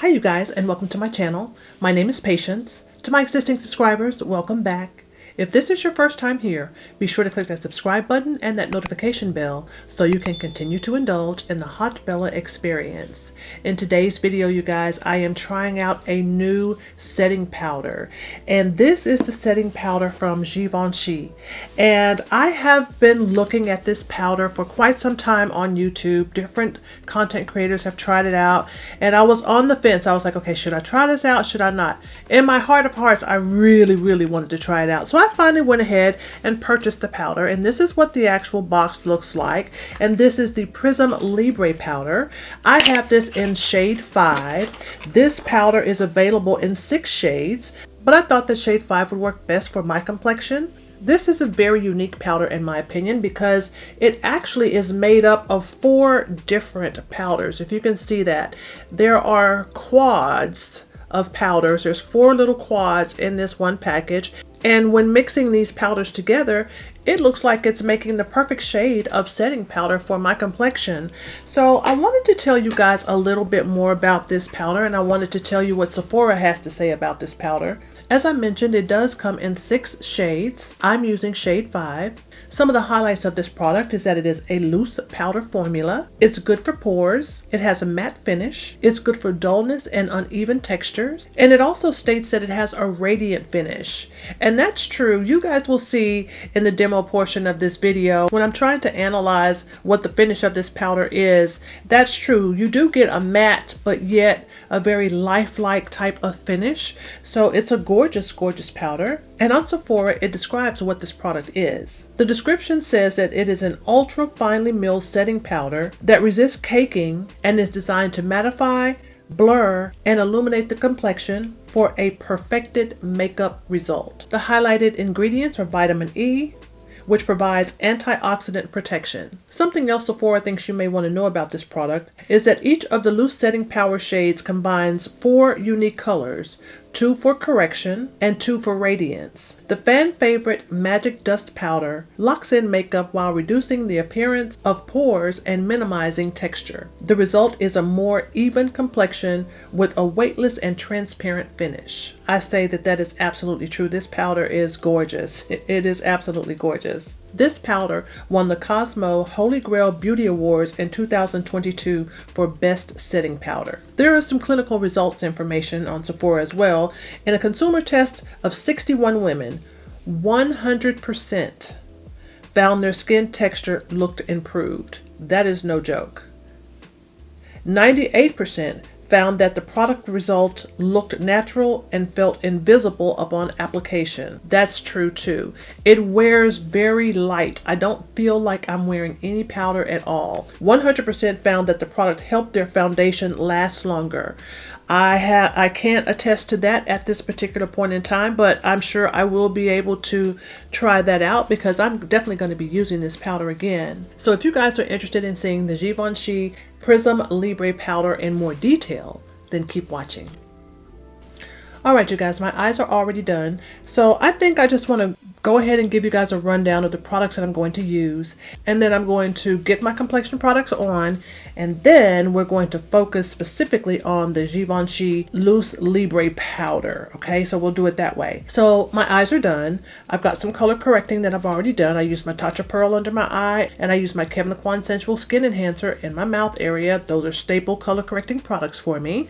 Hi you guys, and welcome to my channel. My name is Patience. To my existing subscribers, welcome back. If this is your first time here, be sure to click that subscribe button and that notification bell so you can continue to indulge in the Hot Bella experience. In today's video, you guys, I am trying out a new setting powder, and this is the setting powder from Givenchy. And I have been looking at this powder for quite some time on YouTube. Different content creators have tried it out, and I was on the fence. I was like, okay, should I try this out? Should I not? In my heart of hearts, I really wanted to try it out. So I finally went ahead and purchased the powder, and this is what the actual box looks like. And this is the Prism Libre powder. I have this in shade 5. This powder is available in 6 shades, but I thought that shade 5 would work best for my complexion. This is a very unique powder in my opinion because it actually is made up of 4 different powders. If you can see that, there are quads of powders. There's 4 little quads in this one package, and when mixing these powders together, it looks like it's making the perfect shade of setting powder for my complexion. So I wanted to tell you guys a little bit more about this powder, and I wanted to tell you what Sephora has to say about this powder. As I mentioned, it does come in 6 shades. I'm using shade 5. Some of the highlights of this product is that it is a loose powder formula. It's good for pores. It has a matte finish. It's good for dullness and uneven textures. And it also states that it has a radiant finish. And that's true. You guys will see in the demo portion of this video, when I'm trying to analyze what the finish of this powder is, that's true. You do get a matte, but yet a very lifelike type of finish. So it's a gorgeous powder. And on Sephora, it describes what this product is. The description says that it is an ultra finely milled setting powder that resists caking and is designed to mattify, blur, and illuminate the complexion for a perfected makeup result. The highlighted ingredients are vitamin E, which provides antioxidant protection. Something else Sephora thinks you may want to know about this product is that each of the loose setting powder shades combines 4 unique colors, 2 for correction and 2 for radiance. The fan favorite Magic Dust Powder locks in makeup while reducing the appearance of pores and minimizing texture. The result is a more even complexion with a weightless and transparent finish. I say that is absolutely true. This powder is gorgeous. It is absolutely gorgeous. This powder won the Cosmo Holy Grail Beauty Awards in 2022 for Best Setting Powder. There is some clinical results information on Sephora as well. In a consumer test of 61 women, 100% found their skin texture looked improved. That is no joke. 98% found that the product result looked natural and felt invisible upon application. That's true too. It wears very light. I don't feel like I'm wearing any powder at all. 100% found that the product helped their foundation last longer. I can't attest to that at this particular point in time, but I'm sure I will be able to try that out because I'm definitely going to be using this powder again. So if you guys are interested in seeing the Givenchy Prism Libre powder in more detail, then keep watching. Alright you guys, my eyes are already done. So I think I just want to go ahead and give you guys a rundown of the products that I'm going to use, and then I'm going to get my complexion products on, and then we're going to focus specifically on the Givenchy Loose Libre powder. Okay, so we'll do it that way. So my eyes are done. I've got some color correcting that I've already done. I used my Touch of Pearl under my eye, and I used my Kevyn Aucoin Sensual Skin Enhancer in my mouth area. Those are staple color correcting products for me.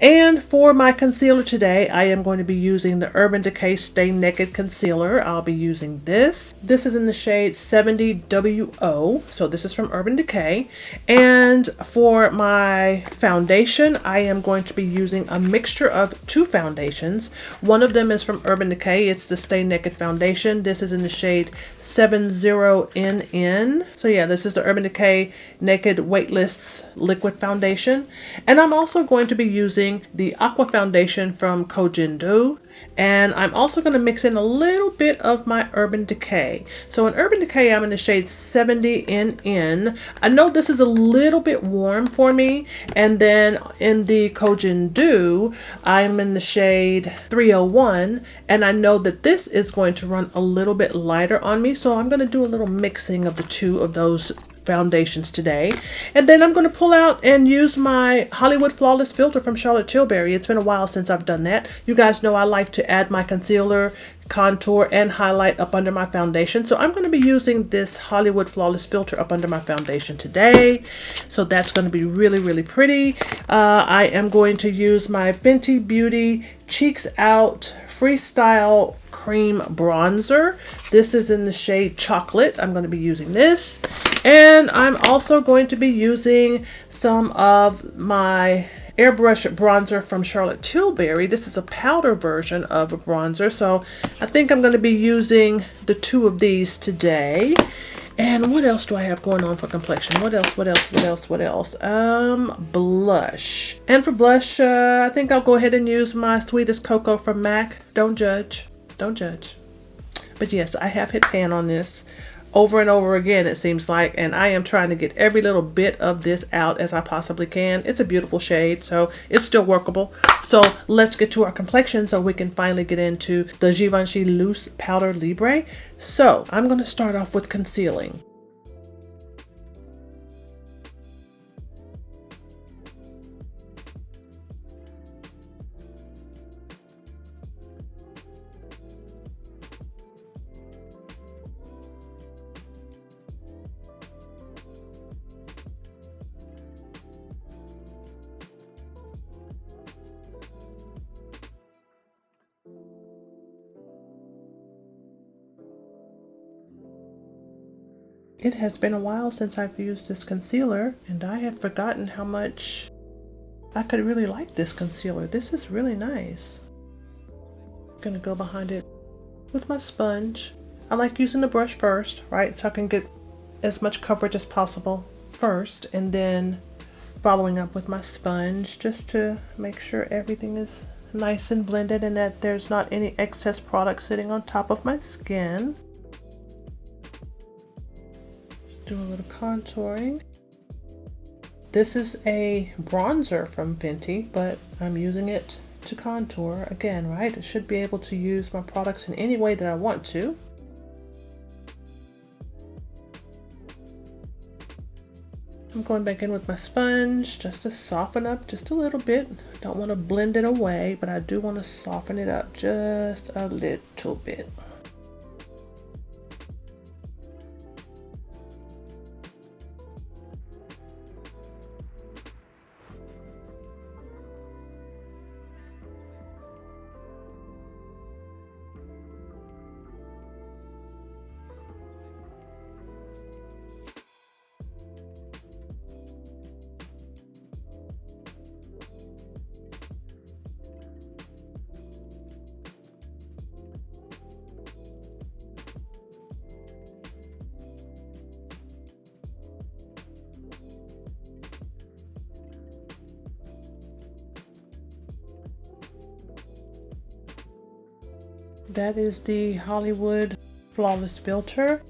And for my concealer today, I am going to be using the Urban Decay Stay Naked Concealer. I'll be using this. This is in the shade 70WO. So this is from Urban Decay. And for my foundation, I am going to be using a mixture of 2 foundations. One of them is from Urban Decay. It's the Stay Naked Foundation. This is in the shade 70NN. So yeah, this is the Urban Decay Naked Weightless Liquid Foundation. And I'm also going to be using the Aqua Foundation from Kojindu. And I'm also going to mix in a little bit of my Urban Decay. So in Urban Decay, I'm in the shade 70NN. I know this is a little bit warm for me. And then in the Kojindu, I'm in the shade 301. And I know that this is going to run a little bit lighter on me. So I'm going to do a little mixing of the 2 of those foundations today. And then I'm going to pull out and use my Hollywood Flawless filter from Charlotte Tilbury. It's been a while since I've done that. You guys know I like to add my concealer, contour, and highlight up under my foundation. So I'm going to be using this Hollywood Flawless filter up under my foundation today. So that's going to be really, really pretty. I am going to use my Fenty Beauty Cheeks Out Freestyle Cream Bronzer. This is in the shade Chocolate. I'm going to be using this. And I'm also going to be using some of my Airbrush bronzer from Charlotte Tilbury. This is a powder version of a bronzer, so I think I'm going to be using the two of these today. And what else do I have going on for complexion? What else? Blush. And for blush, I think I'll go ahead and use my Sweetest Cocoa from MAC. Don't judge. Don't judge. But yes, I have hit pan on this over and over again, it seems like, and I am trying to get every little bit of this out as I possibly can. It's a beautiful shade, so it's still workable. So let's get to our complexion so we can finally get into the Givenchy Loose Powder Libre. So I'm going to start off with concealing. It has been a while since I've used this concealer, and I have forgotten how much I could really like this concealer. This is really nice. I'm gonna go behind it with my sponge. I like using the brush first, right? So I can get as much coverage as possible first, and then following up with my sponge just to make sure everything is nice and blended and that there's not any excess product sitting on top of my skin. Do a little contouring. This is a bronzer from Fenty, but I'm using it to contour again, right? I should be able to use my products in any way that I want to. I'm going back in with my sponge just to soften up just a little bit. I don't want to blend it away, but I do want to soften it up just a little bit. That is the Hollywood Flawless filter.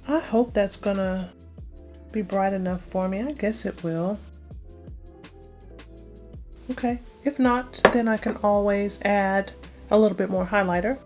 I hope that's gonna be bright enough for me. I guess it will. Okay, if not, then I can always add a little bit more highlighter.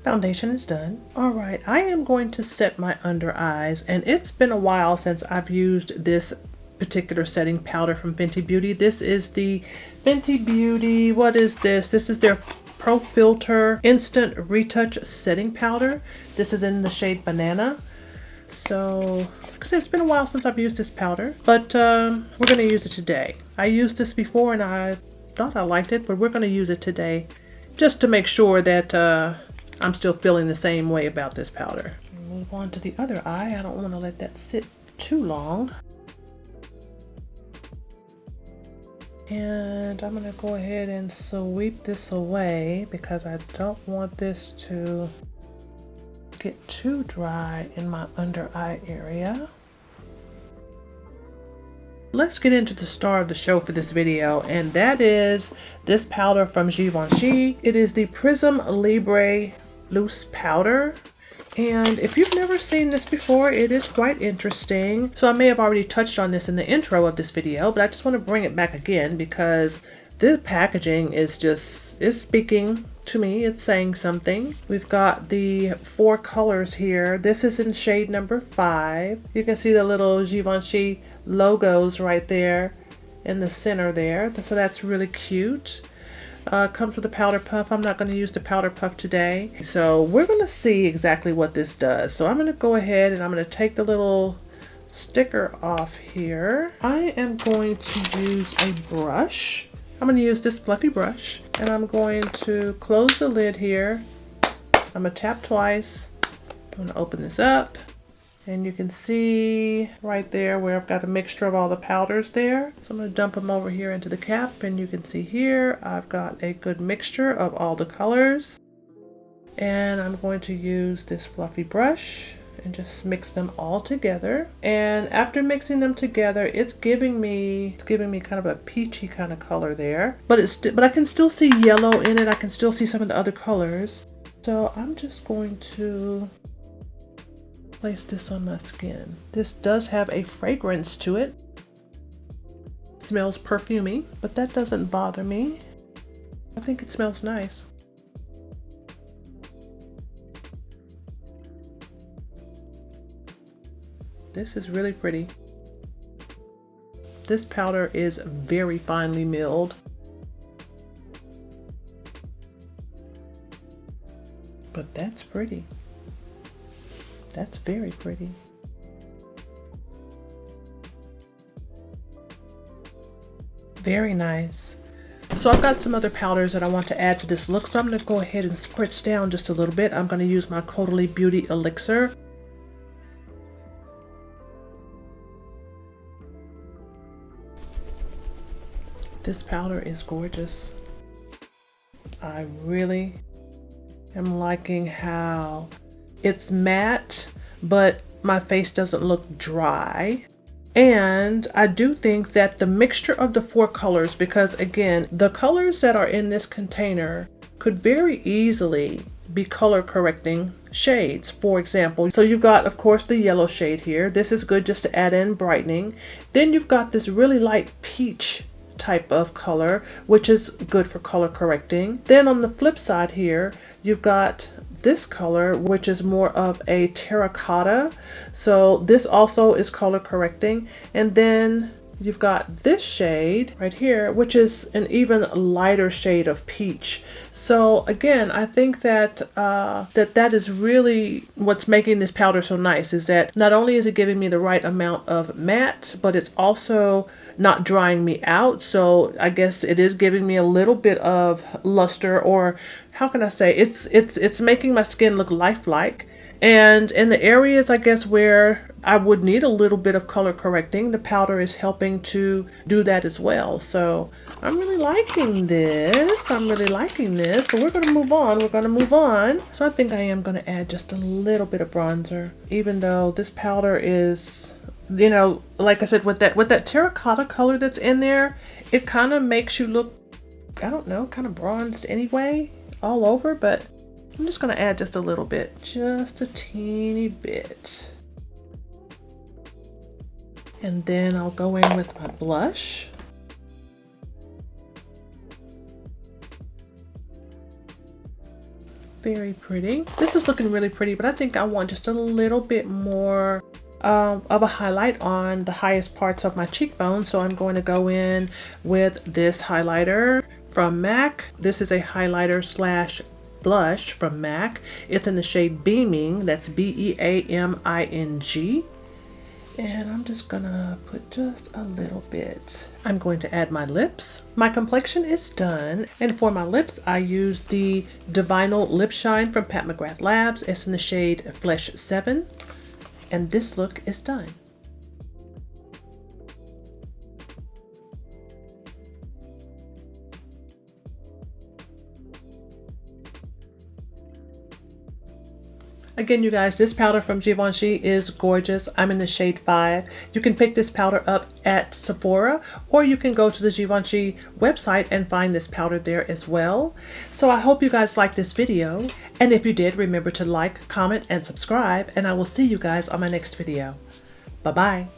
Foundation is done. All right, I am going to set my under eyes, and it's been a while since I've used this particular setting powder from Fenty Beauty. This is the Fenty Beauty, what is this? This is their Pro Filter Instant Retouch Setting Powder. This is in the shade Banana. So, like I said, it's been a while since I've used this powder, but we're going to use it today. I used this before and I thought I liked it, but we're going to use it today just to make sure that I'm still feeling the same way about this powder. Move on to the other eye. I don't want to let that sit too long. And I'm going to go ahead and sweep this away because I don't want this to get too dry in my under eye area. Let's get into the star of the show for this video, and that is this powder from Givenchy. It is the Prism Libre Loose Powder. And if you've never seen this before, it is quite interesting. So I may have already touched on this in the intro of this video, but I just want to bring it back again because the packaging is speaking to me. It's saying something. We've got the 4 colors here. This is in shade number 5. You can see the little Givenchy logos right there in the center there. So that's really cute. Comes with a powder puff. I'm not going to use the powder puff today. So we're going to see exactly what this does. So I'm going to go ahead and I'm going to take the little sticker off here. I am going to use a brush. I'm going to use this fluffy brush and I'm going to close the lid here. I'm going to tap twice. I'm going to open this up. And you can see right there where I've got a mixture of all the powders there. So I'm going to dump them over here into the cap, and you can see here I've got a good mixture of all the colors. And I'm going to use this fluffy brush and just mix them all together. And after mixing them together, it's giving me kind of a peachy kind of color there. But I can still see yellow in it. I can still see some of the other colors. So I'm just going to place this on my skin. This does have a fragrance to it. It smells perfumey, but that doesn't bother me. I think it smells nice. This is really pretty. This powder is very finely milled. But that's pretty. That's very pretty. Very nice. So I've got some other powders that I want to add to this look, so I'm going to go ahead and spritz down just a little bit. I'm going to use my Caudalie Beauty Elixir. This powder is gorgeous. I really am liking how it's matte, but my face doesn't look dry. And I do think that the mixture of the 4 colors, because again, the colors that are in this container could very easily be color correcting shades, for example. So you've got, of course, the yellow shade here. This is good just to add in brightening. Then you've got this really light peach type of color, which is good for color correcting. Then on the flip side here, you've got this color, which is more of a terracotta. So this also is color correcting. And then you've got this shade right here, which is an even lighter shade of peach. So again, I think that that is really what's making this powder so nice, is that not only is it giving me the right amount of matte, but it's also not drying me out. So I guess it is giving me a little bit of luster, or how can I say, it's making my skin look lifelike. And in the areas, I guess, where I would need a little bit of color correcting, the powder is helping to do that as well. So I'm really liking this. I'm really liking this, but we're going to move on. We're going to move on. So I think I am going to add just a little bit of bronzer, even though this powder is, you know, like I said, with that terracotta color that's in there, it kind of makes you look, I don't know, kind of bronzed anyway, all over. But I'm just going to add just a little bit, just a teeny bit. And then I'll go in with my blush. Very pretty. This is looking really pretty, but I think I want just a little bit more of a highlight on the highest parts of my cheekbone. So I'm going to go in with this highlighter from MAC. This is a highlighter slash blush from MAC. It's in the shade Beaming. That's B-E-A-M-I-N-G. And I'm just gonna put just a little bit. I'm going to add my lips. My complexion is done. And for my lips, I use the Divinal Lip Shine from Pat McGrath Labs. It's in the shade Flesh 7. And this look is done. Again, you guys, this powder from Givenchy is gorgeous. I'm in the shade 5. You can pick this powder up at Sephora, or you can go to the Givenchy website and find this powder there as well. So I hope you guys liked this video. And if you did, remember to like, comment, and subscribe. And I will see you guys on my next video. Bye-bye.